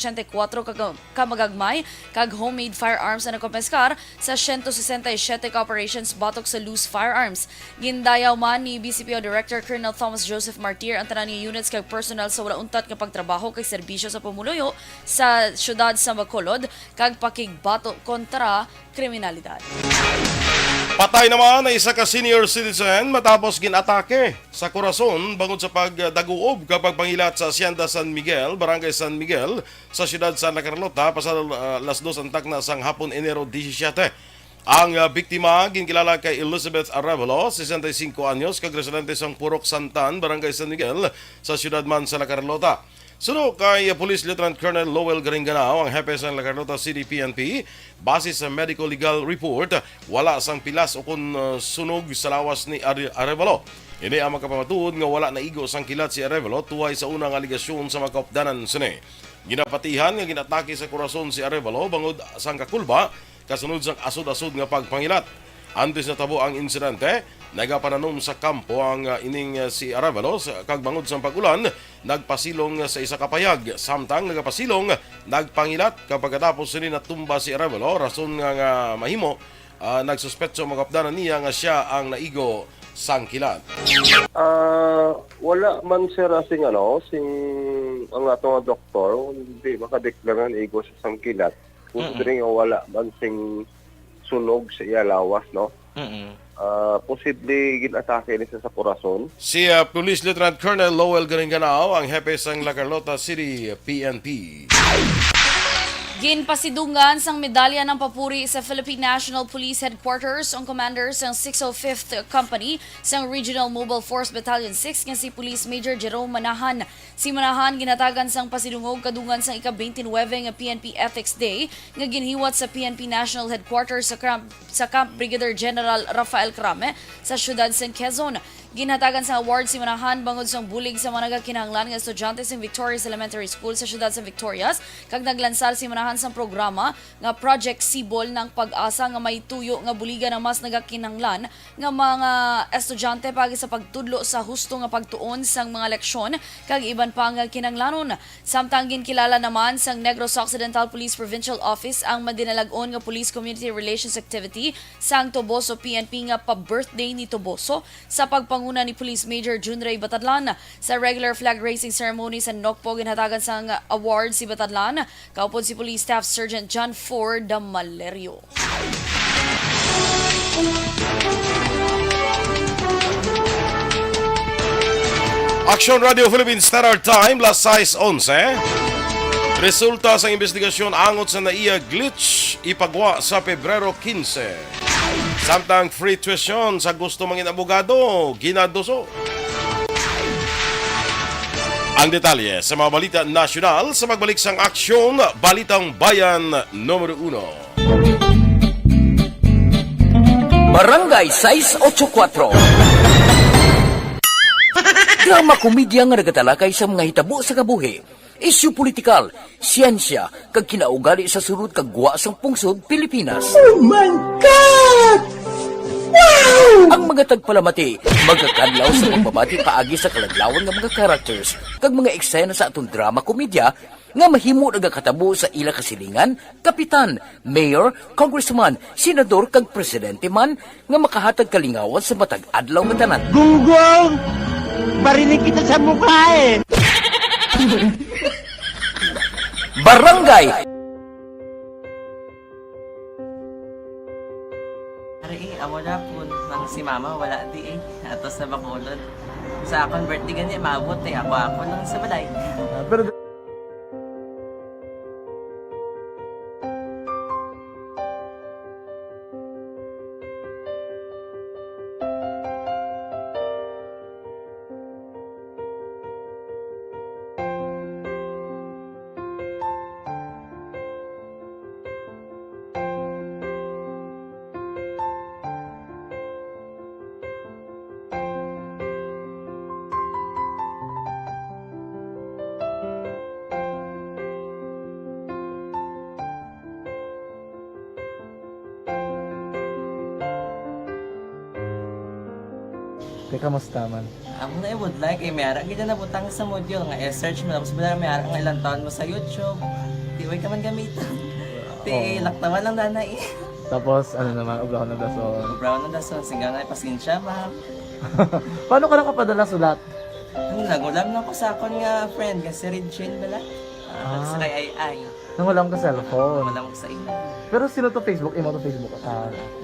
84 kamagagmay kag homemade firearms na nakompeskar sa 167 ka operations batok sa loose firearms. Gindayaw man ni BCPO Director Colonel Thomas Joseph Martir ang tanan nga units kag personal sa wala untat nga pagtrabaho kag serbisyo sa pamuluyo sa syudad sa Bacolod kag pakigbato kontra kriminalidad. Patay naman na isa ka senior citizen matapos ginatake sa korason bangod sa pagdaguob kapag pangilat sa Hacienda San Miguel, Barangay San Miguel sa siyudad Santa Carlota pasado alas 2 ang takna sang hapon Enero 17. Ang biktima ginkilala kay Elizabeth Arevalo, 65 anyos, kag residente sang Purok Santan, Barangay San Miguel sa siyudad man sa La Carlota. Suno kay Police Lieutenant Colonel Lowell Garinganao, ang hepe sa La Carlota City PNP, base sa medical legal report, wala sang pilas o kun sunog sa lawas ni Arevalo. Ini ang makapamatuod nga wala na igo sang kilat si Arevalo tuway sa unang aligasyon sa mga kaupdanan sini. Ginapatihan nga ginatake sa korason si Arevalo bangod sang kakulba kasunod sang asod-asod nga pagpangilat. Antes na tabo ang insidente, nagapananom sa kampo ang ining si Arevalo kag bangod sa pag-ulan, nagpasilong sa isa ka payag. Samtang nagapasilong, nagpangilat kapag katapos sini natumba si Arevalo, rason nga mahimo, nagsuspetso mga kapdanan niya nga siya ang naigo sang kilat. Wala man sir sing ang atong doktor, hindi makadeklaran igo sa sang kilat. Considering wala man sing sunog sa iya lawas, no? Posible ginatake ni sa korason. Si Police Lieutenant Colonel Lowell Garinganao, ang hepe sang La Carlota City PNP. Ginpasidungan sang medalya ng papuri sa Philippine National Police Headquarters ang commander sang 605th Company sang Regional Mobile Force Battalion 6 nga si Police Major Jerome Manahan. Si Manahan ginatagan sang pasidungog kadungan sang ika-29 nga PNP Ethics Day nga ginhiwat sa PNP National Headquarters sa Camp Brigadier General Rafael Crame sa siyudad sang Quezon. Ginhatagan sa award si Manahan bangod sa bulig sa mga nagakinahanglan nga estudyante sa Victorias Elementary School sa siyudad sa Victorias kag naglansar si Manahan sa programa nga Project Sibol ng pag-asa nga may tuyo nga buligan ng mas nagakinahanglan nga mga estudyante pagi sa pagtudlo sa husto nga pagtuon sang mga leksyon kag iban pa nga kinahanglanon. Samtang ginkilala naman sang Negros Occidental Police Provincial Office ang madinalag-on nga Police Community Relations Activity sang Toboso PNP nga pa-birthday ni Toboso sa pagpanguna ni Police Major Junray Batadlan. Sa regular flag raising ceremony sa Nokpo ginhatagan sang award si Batadlan kaupod si Police Staff Sergeant John Ford Damalerio. Aksyon Radio Philippines Standard Time, las 6:11. Resulta sa investigasyon angot sa naiya glitch ipagwa sa Pebrero 15. Samtang free tuition sa gusto mangin abogado, ginadoso. Ang detalye sa mga balita nasyonal sa magbalik sang Aksyon, Balitang Bayan Numero 1. Barangay 684. Drama komedya nga nagatalakay sa mga hitabo sa kabuhi, isyu politikal, siyensya, kag kinaugali sa surut kag guwa sang pungsod Pilipinas. Oh my God! Wow! Ang mga tagpalamati, magkakadlaw sa pagbabati paagi sa kalaglawan ng mga characters kag mga eksena sa atong drama komedya nga mahimo nagakatabo sa ila kasilingan, kapitan, mayor, congressman, senador kag presidente man nga makahatag kalingawan sa matag adlaw nga tanan. Gunggong! Barinig kita sa mukha eh! Barangay! Ari, amo na po nang si mama wala di atos na Bacolod. Sa akong birthday ganyan, maabot ako nang sa balay. Pero Kaya kamusta man? Ako na would like, mayara ganyan na butang sa module nga search mo tapos bala mayara nga ilang taon mo sa YouTube. Di way ka man gamitan. Di laktawan lang dana eh. Tapos, ano naman, ublaw na daso. Brown na daso, singga nga pasensya ma'am. Paano ka nakapadala sulat? Nagulam na ko sa akon nga friend, kasi Regine bala. Sa kay ay. Nang wala ka cellphone. Wala mo sa ina. Pero sino to Facebook? Imo to Facebook.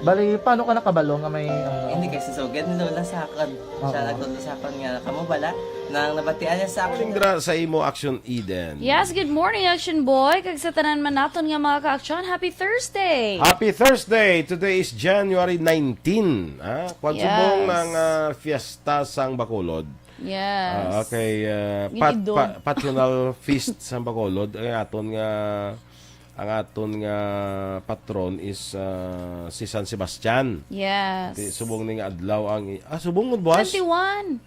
Bali, paano ka nakabalo nga may... Hindi kasi so, ganun lola sa akon. Siya nagtulo sa akon nga, kamo bala, nang nabatian niya sa Morning akon. dira sa imo Aksyon Eden. Yes, good morning, Action Boy. Kag sa tanan man naton nga mga ka-aksyon, happy Thursday! Happy Thursday! Today is January 19. Kwan Yes. subong ng fiesta sang Bacolod. Yes. Okay, Ginido. patronal feast sa Bacolod. Ang aton nga patron is si San Sebastian. Yes. Subong ni nga adlaw ang subong mo buwas. 21.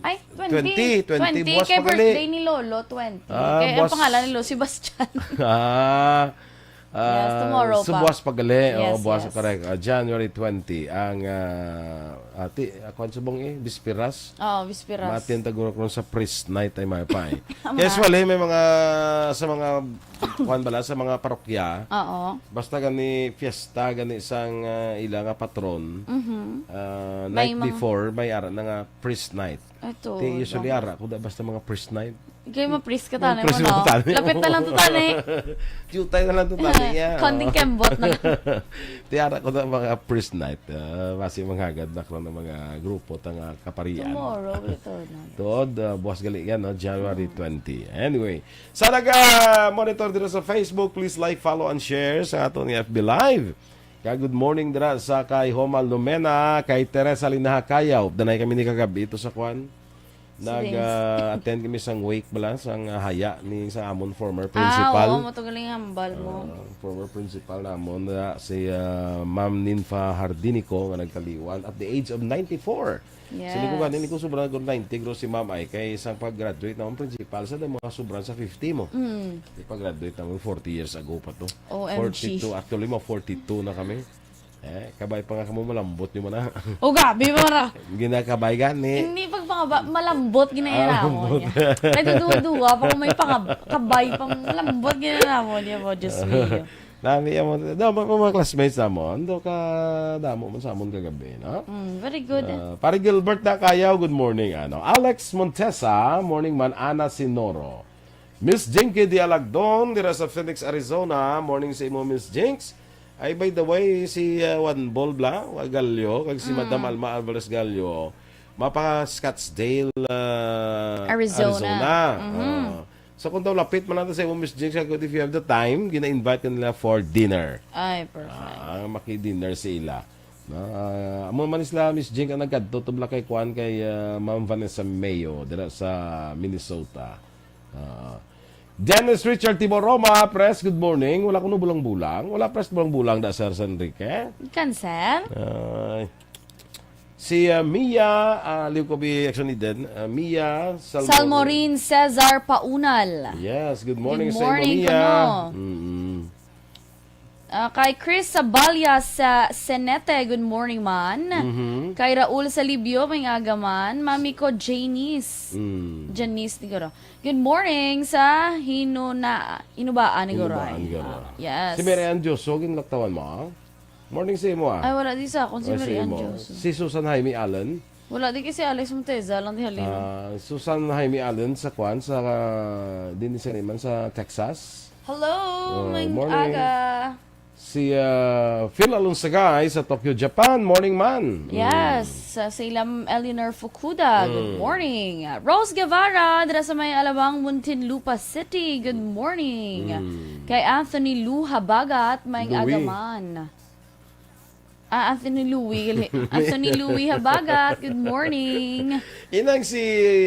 Ay, 20. 20 buwas Kay pa gali. birthday ni Lolo, 20. Kaya ang buwas. pangalan ni Lolo, Sebastian. Yes, tomorrow pa. Buwas pagali. Yes, Buwas, yes. correct. January 20 ang ako subong Bispiras. Bispiras. Matin taguro ko sa priest night ay may pay. Usually may mga sa mga kuan bala sa mga parokya. Oo. Basta gani fiesta gani isang ila nga patron. Night before may ara na nga priest night. Ito. Usually ara kuda basta mga priest night. Kaya ma-priest ka tanay mo, Priest no? mo tanay. Lapit na lang to tanay. Tutay na lang to tani ya. Konting kembot na. Tiara ko na mga priest night. Basi manghagad na ko ng mga grupo tanga kaparian. Tomorrow, ito na. Tuod, buwas gali yan, no? January 20. Anyway, sa monitor dito sa Facebook, please like, follow, and share sa aton FB Live. Kaya good morning dira sa kay Homal Lumena, kay Teresa Linaha Kayaw. Danay kami ni kagabi ito sa Kwan. Nag-attend kami sang wake bala, sang haya ni sa amon former principal. Oo, matugaling hambal mo. Former principal namon si Ma'am Ninfa Hardinico nga nagkaliwan at the age of 94. Yes. Sili ko ganin ko sobrang 90 gro si Ma'am ay kay isang pag-graduate namon principal sa mga sobrang sa 50 mo. Pag-graduate namon 40 years ago pa to. OMG. 42 actually mo 42 na kami. Kabay pa nga kamo malambot nyo mo na. O gabi mo na. Ginakabay gani. Hindi malambot ginaya mo niya. Nagduduwa pa kung may kabay pang malambot ginaya mo niya mo. Diyos me. Nami mo. Mga classmates namon. Do ka damo mo sa amon kagabi. No? Very good. Pare Gilbert na kayaw, good morning. Alex Montesa, morning man. Ana Sinoro. Miss Jinky de Alagdon, dira sa Phoenix, Arizona. Morning sa imo, Miss Jinx. Ay, by the way, si Juan Bolbla, Gallo, kag si Madam Alma Alvarez Gallo, mapa Scottsdale, Arizona. So kung daw lapit man natin sa imo, Miss Jinx, if you have the time, gina-invite ka nila for dinner. Ay, perfect. Maki-dinner sila. Amo man isla, Miss Jinx, ang nagkadto tubla kay Kwan kay Ma'am Vanessa Mayo, dira sa Minnesota. Dennis Richard Timoroma, press, good morning. Wala ko no bulang-bulang. Wala press bulang-bulang da Sir Enrique. Cancel? Si Mia, liw ko bi Aksyon Eden. Mia Salmorin Cesar Paunal. Yes, good morning, Good sa morning, Mia. kuno. Kay Chris Sabalya sa Senete, good morning man. Kay Raul Salibio, may agaman. Mami ko, Janice. Janice, siguro. Good morning sa Hinubaan, siguro. Yes. Si Mary Ann Joso, ginlaktawan mo. Morning sa imo. Ay, wala di sa akong si Mary Ann Jose. Si Susan Jaime Allen. Wala di kasi Alex Monteza lang di halino. Susan Jaime Allen sa Kwan, sa din sa naman sa Texas. Hello, may morning. aga. Si Phil Alonsagay sa Tokyo, Japan. Morning man. Yes, sa ilang Eleanor Fukuda. Good morning. Rose Guevara, dira sa may Alabang, Muntinlupa City. Good morning. Kay Anthony Lu Habagat, may Louie. agaman. Anthony Louie. Anthony Louie Habagat. Good morning. Inang si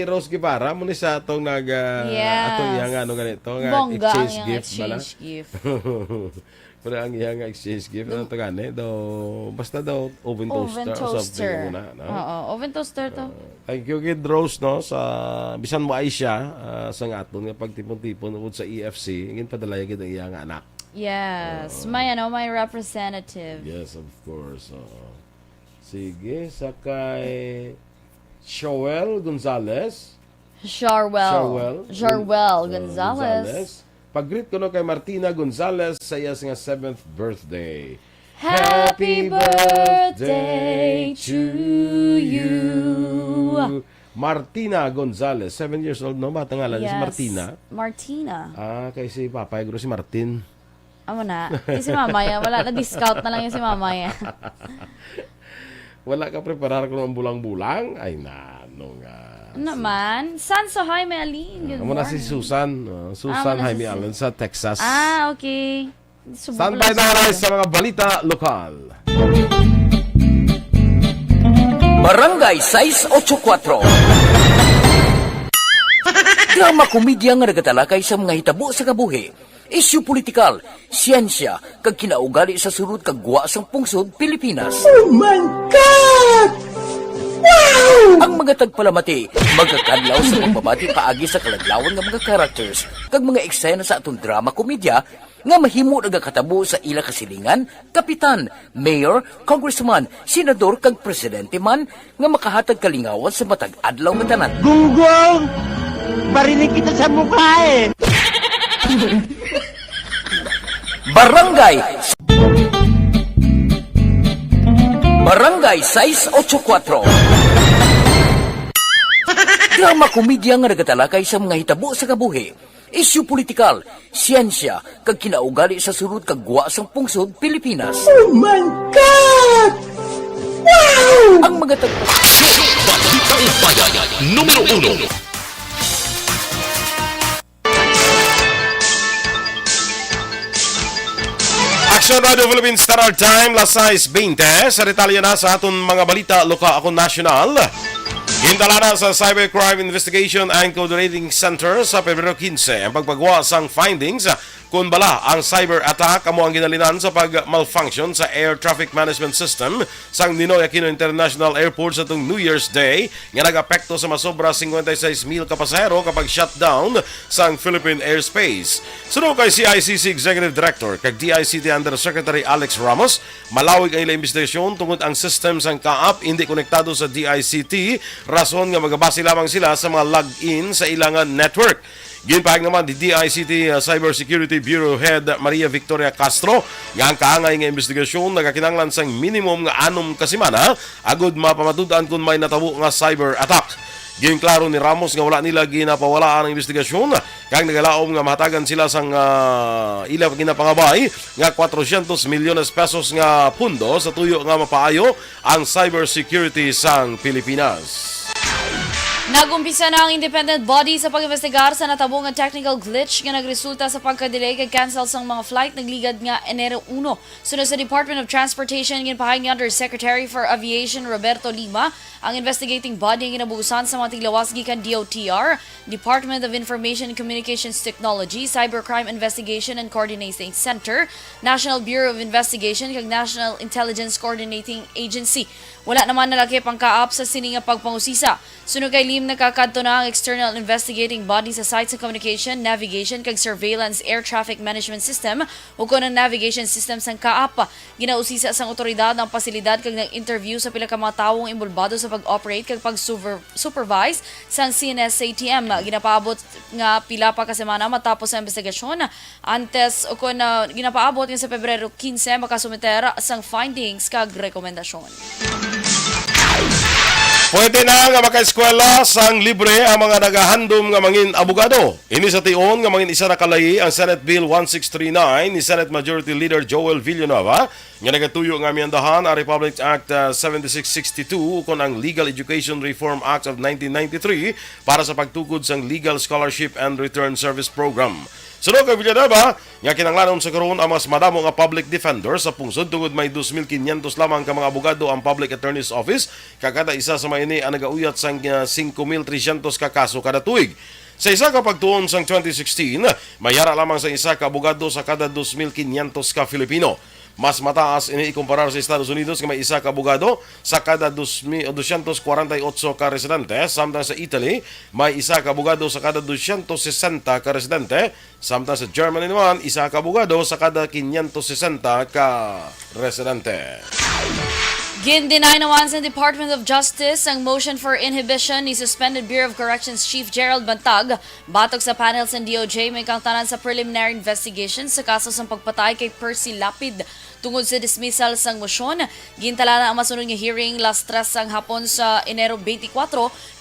Rose Guevara, muna sa atong Yes. atong iyang ganito, Bongga ang exchange iyang gift bala. exchange gift. Pero ang iyang exchange gift, ano ito gani? Basta daw oven Oven toaster. O something toaster. muna. No? Oo, oven toaster to. Thank you, Kid Rose, no? Sa bisan mo ay siya, sa nga aton nga pagtipon-tipon ugod sa EFC, ingin padala yung ang iyang anak. Yes, may representative. Yes, of course. Sige, sakay Joel Gonzalez. Jarwell Gonzalez. Pag-greet ko no kay Martina Gonzalez sa iya nga 7th birthday. Happy birthday to you. Martina Gonzalez, 7 years old, no? Bata nga lang si Martina. Martina. Kay si Papa, siguro si Martin. Amo na. Si Mamaya. Wala na, discount na lang yung si Mamaya. Wala ka preparar ko ng bulang-bulang? Ay, ano nga. Naman. Sanso Jaime Alin. Good Amo na si morning. Susan. Susan muna si Jaime Allen sa Texas. Okay. Standby na rin sa mga balita lokal. Barangay 684. Drama komedya nga nagatalakay sa mga hitabo sa kabuhi. Isyu politikal, siyensya, kag kinaugali sa surut kag guwa sang pungsod Pilipinas. Oh my God! Wow! Ang mga tagpalamati, magkakadlaw sa pagbabati paagi sa kalaglawan ng mga characters kag mga eksena sa atong drama komedya nga mahimo nagakatabo sa ila kasilingan, kapitan, mayor, congressman, senador kag presidente man nga makahatag kalingawan sa matag adlaw nga tanan. Gunggong! Barinig kita sa mukha eh! Barangay 684. Drama komedya nga nagatalakay sa mga hitabo sa kabuhi. Isyu politikal, siyensya, kag kinaugali sa surut kag guwa sang pungsod Pilipinas. Oh my God! Wow! Ang mga Balitang Bayan, numero 1. Aksyon Radio Philippines Standard Time, las 6:20. Sa detalye na sa aton mga balita loka ako nasyonal. Hintala na sa Cybercrime Investigation and Coordinating Center sa Pebrero 15 ang pagpagawa sang findings kung bala ang cyber attack amo ang ginalinan sa pag-malfunction sa air traffic management system sang Ninoy Aquino International Airport sa itong New Year's Day nga nag-apekto sa masobra 56,000 kapasahero kapag shutdown sang Philippine airspace. Sunod kay CICC Executive Director kag DICT Undersecretary Alex Ramos, malawig ang ilang investigasyon tungod ang system sang kaap hindi konektado sa DICT, rason nga magabase lamang sila sa mga login sa ilang network. Ginpahag naman di DICT Cybersecurity Bureau Head Maria Victoria Castro nga ang kaangay nga investigasyon nagakinanglan sang minimum nga 6 ka semana agud mapamatud-an kung may natabo nga cyber attack. Ginklaro ni Ramos nga wala nila ginapawalaan ang investigasyon kag nagalaom nga mahatagan sila sang ila ginapangabay nga 400 milyones pesos nga pundo sa tuyo nga mapaayo ang cybersecurity sang Pilipinas. Nagumpisa na ang independent body sa pag-investigar sa natabo nga technical glitch nga nagresulta sa pagka-delay kag cancel sang mga flight nagligad nga Enero 1. Sunod sa Department of Transportation, ginpahayag ni Undersecretary for Aviation Roberto Lima, ang investigating body ang ginabuusan sa mga tiglawas gikan DOTR, Department of Information and Communications Technology, Cybercrime Investigation and Coordinating Center, National Bureau of Investigation kag National Intelligence Coordinating Agency. Wala naman nalakip ang kaap sa sininga pagpangusisa. Sunod kay Lim, nakakadto na ang external investigating body sa sites of communication, navigation kag surveillance air traffic management system ug kon ang navigation system sang kaap. Ginausisa sang otoridad ang pasilidad kag nag-interview sa pila ka mga tawong involvado sa pag-operate kag pag-supervise sang CNS-ATM. Ginapaabot nga pila pa ka semana matapos ang investigasyon. Antes o kon ginapaabot nga sa Pebrero 15 makasumiter sang findings kag rekomendasyon. Pwede na nga maka-eskwela sang libre ang mga nagahandom nga mangin abogado. Ini sa tion nga mangin isa na kalayi ang Senate Bill 1639 ni Senate Majority Leader Joel Villanueva nga nagatuyo nga miandahan ang Republic Act 7662 kon ang Legal Education Reform Act of 1993 para sa pagtukod sang Legal Scholarship and Return Service Program. Sunod kay Villanueva, nga kinanglanon sa karon ang mas madamo nga public defender sa pungsod tungod may 2,500 lamang ka mga abogado ang Public Attorney's Office, kakada isa sa mga ini ang nagauyat sang 5,300 ka kaso kada tuig. Sa isa ka pagtuon sang 2016, mayara lamang sa isa ka abogado sa kada 2,500 ka Filipino. Mas mataas ini ikumparar sa Estados Unidos nga may isa ka abogado sa kada 248 ka residente, samtang sa Italy may isa ka abogado sa kada 260 ka residente, samtang sa Germany naman isa ka abogado sa kada 560 ka residente. Gin-deny naman sa Department of Justice ang motion for inhibition ni Suspended Bureau of Corrections Chief Gerald Bantag batok sa panel sa DOJ may kangtanan sa preliminary investigation sa kaso sa pagpatay kay Percy Lapid. Tungod sa dismissal sang motion, gintala na ang masunod nga hearing last 3 sang hapon sa Enero 24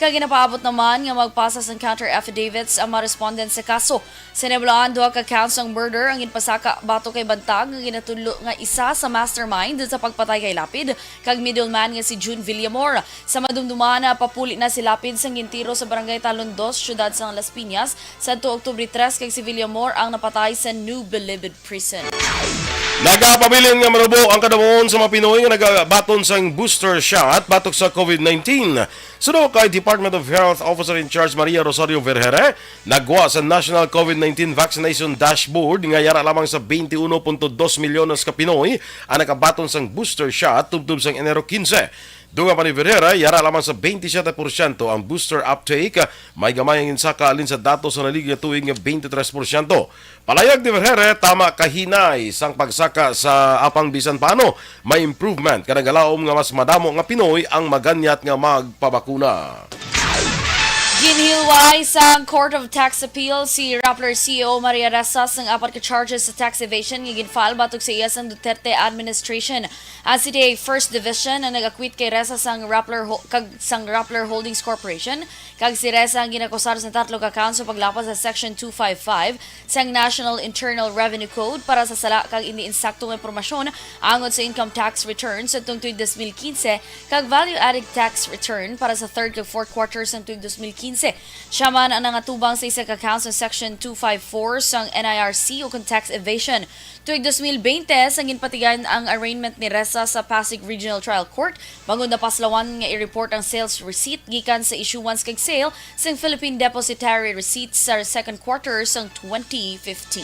kag ginapaabot naman nga magpasa sang counter affidavits ang mga respondent sa kaso. Sineblaan duha ka counts ng murder ang ginpasaka batok kay Bantag nga ginatulo nga isa sa mastermind sa pagpatay kay Lapid kag middleman nga si June Villamor. Sa madumduman na papuli na si Lapid sang gintiro sa barangay Talon 2, syudad sang Las Piñas sa Oktubre 3 kag si Villamor ang napatay sa New Bilibid Prison. Nagapabilin nga marubo ang kadamuon sa mga Pinoy nga nagabaton sang booster shot batok sa COVID-19. Suno kay Department of Health Officer in Charge Maria Rosario Vergere, nagwa sa National COVID-19 Vaccination Dashboard nga yara lamang sa 21.2 milyones ka Pinoy ang nakabaton sang booster shot tubtub sang Enero 15. Dunga pa ni Vergera, yara lamang sa 27% ang booster uptake, may gamay ang insaka alin sa datos sa nalig nga tuig nga 23%. Palayag ni Vergera, tama kahinay sang pagsaka sa apang bisan paano, may improvement kanagalaom nga mas madamo nga Pinoy ang maganyat nga magpabakuna. Ginhilway sa Court of Tax Appeal si Rappler CEO Maria Ressas ng apat ka charges sa tax evasion nga ginfile batok sa iya sang Duterte administration. Ang CTA First Division ang nag-acquit kay Ressas sang Rappler Holdings Corporation kag si Ressa ang ginakusar sa 3 ka counts sa paglapas sa Section 255 sang National Internal Revenue Code para sa sala kag iniinsaktong impormasyon angod sa income tax return sa tuig 2015 kag value added tax return para sa 3rd kag 4th quarters ng tuig 2015. Siya man ang nangatubang sa isa ka counts sa Section 254 sang NIRC o kung tax evasion. Tuig 2020, sang ginpatigan ang arraignment ni Ressa sa Pasig Regional Trial Court, bangod na paslawan nga i-report ang sales receipt gikan sa issuance kag sale sang Philippine Depositary Receipts sa 2nd quarter sang 2015.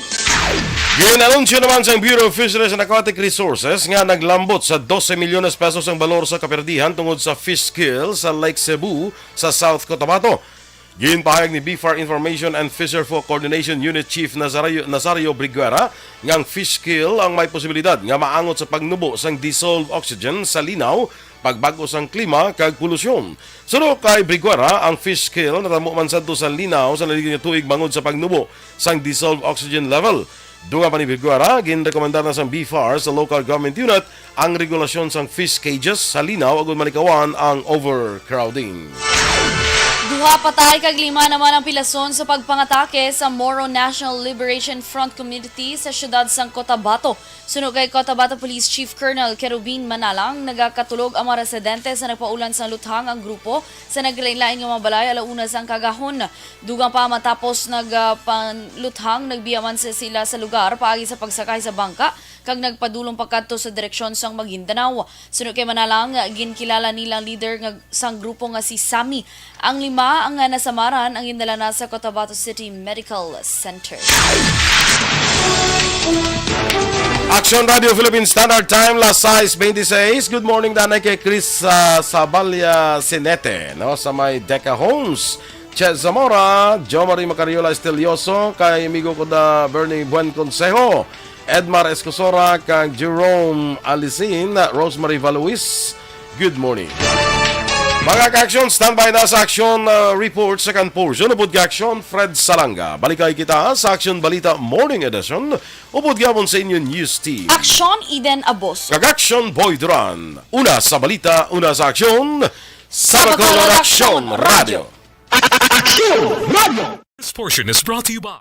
Ginanunsyo naman sa Bureau of Fisheries and Aquatic Resources nga naglambot sa 12 milyones pesos ang balor sa kaperdihan tungod sa fish kill sa Lake Cebu sa South Cotabato. Ginpahayag ni BFAR Information and Fisher Folk Coordination Unit Chief Nazario Briguera ngang fish kill ang may posibilidad nga maangot sa pagnubo sang dissolved oxygen sa linaw, pagbago sang klima kag polusyon. Suno kay Briguera, ang fish kill natamo man sadto sa linaw sa naligid nga tuig bangod sa pagnubo sang dissolved oxygen level. Dunga pa ni Briguera, ginrekomendar na sang BFAR sa local government unit ang regulasyon sang fish cages sa linaw agud malikawan ang overcrowding. Duha patay kag 5 naman ang pilason sa pagpangatake sa Moro National Liberation Front community sa syudad sang Cotabato. Sunog kay Cotabato Police Chief Colonel Kerubin Manalang, nagakatulog ang mga residente sa nagpaulan sa luthang ang grupo sa naglain-lain nga mga balay alauna sang kagahon. Dugang pa matapos nagpanluthang, nagbiyaman sila sa lugar paagi sa pagsakay sa bangka kag nagpadulong pagkadto sa direksyon sang Maguindanao. Sunog kay Manalang, ginkilala nilang leader nga sang grupo nga si Sami. Ang 5 ang nasamaran ang gindala na sa Cotabato City Medical Center. Aksyon Radio Philippine Standard Time, las 6:26. Good morning, danay kay Chris Sabalya Sinete, no, sa may Deca Homes. Chez Zamora, Jo Marie Macariola Estelioso, kay amigo ko da Bernie Buen Consejo, Edmar Escosora, kag Jerome Alicin, Rosemary Valuis. Good morning. Mga ka-aksyon, standby na sa aksyon report second portion. Upod ka-aksyon, Fred Salanga. Balikay kita sa Aksyon Balita Morning Edition. Upod gabon sa inyong news team. Aksyon Eden Abos. Kag-aksyon Boy Duran. Una sa balita, una sa aksyon. Sa Bacolod Aksyon Radio. This portion is brought to you by